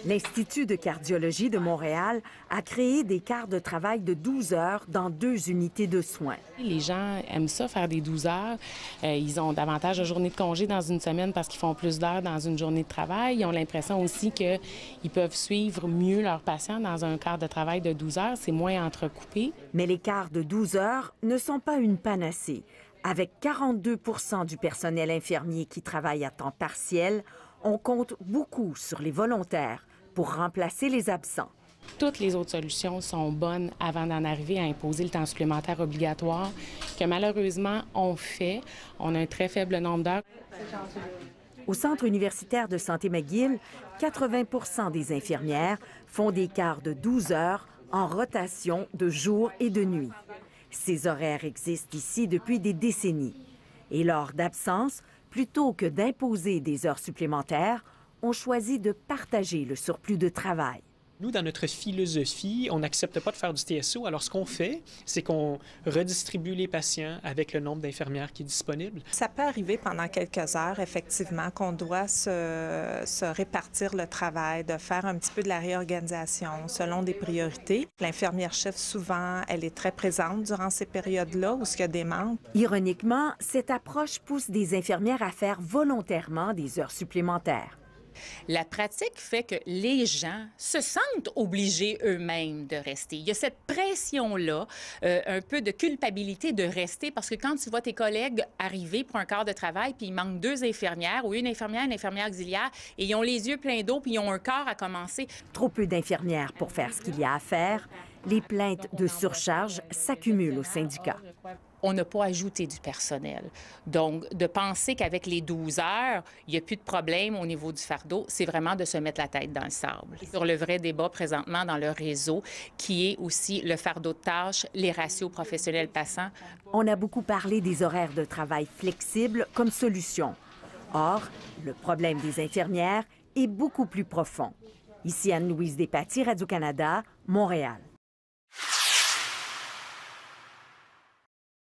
L'Institut de cardiologie de Montréal a créé des quarts de travail de 12 heures dans 2 unités de soins. Les gens aiment ça, faire des 12 heures. Ils ont davantage de journées de congé dans une semaine parce qu'ils font plus d'heures dans une journée de travail. Ils ont l'impression aussi qu'ils peuvent suivre mieux leurs patients dans un quart de travail de 12 heures. C'est moins entrecoupé. Mais les quarts de 12 heures ne sont pas une panacée. Avec 42 % du personnel infirmier qui travaille à temps partiel, on compte beaucoup sur les volontaires pour remplacer les absents. Toutes les autres solutions sont bonnes avant d'en arriver à imposer le temps supplémentaire obligatoire, que malheureusement on fait. On a un très faible nombre d'heures. Au Centre universitaire de santé McGill, 80 % des infirmières font des quarts de 12 heures en rotation de jour et de nuit. Ces horaires existent ici depuis des décennies. Et lors d'absence, plutôt que d'imposer des heures supplémentaires, on choisit de partager le surplus de travail. Nous, dans notre philosophie, on n'accepte pas de faire du TSO. Alors, ce qu'on fait, c'est qu'on redistribue les patients avec le nombre d'infirmières qui est disponible. Ça peut arriver pendant quelques heures, effectivement, qu'on doit se répartir le travail, de faire un petit peu de la réorganisation selon des priorités. L'infirmière-chef, souvent, elle est très présente durant ces périodes-là où il y a des manques. Ironiquement, cette approche pousse des infirmières à faire volontairement des heures supplémentaires. La pratique fait que les gens se sentent obligés eux-mêmes de rester. Il y a cette pression-là, un peu de culpabilité de rester, parce que quand tu vois tes collègues arriver pour un quart de travail, puis il manque 2 infirmières ou une infirmière auxiliaire, et ils ont les yeux pleins d'eau, puis ils ont un quart à commencer. Trop peu d'infirmières pour faire ce qu'il y a à faire, les plaintes de surcharge s'accumulent au syndicat. On n'a pas ajouté du personnel. Donc, de penser qu'avec les 12 heures, il n'y a plus de problème au niveau du fardeau, c'est vraiment de se mettre la tête dans le sable. Sur le vrai débat présentement dans le réseau, qui est aussi le fardeau de tâches, les ratios professionnels-passants. On a beaucoup parlé des horaires de travail flexibles comme solution. Or, le problème des infirmières est beaucoup plus profond. Ici Anne-Louise Despatie, Radio-Canada, Montréal.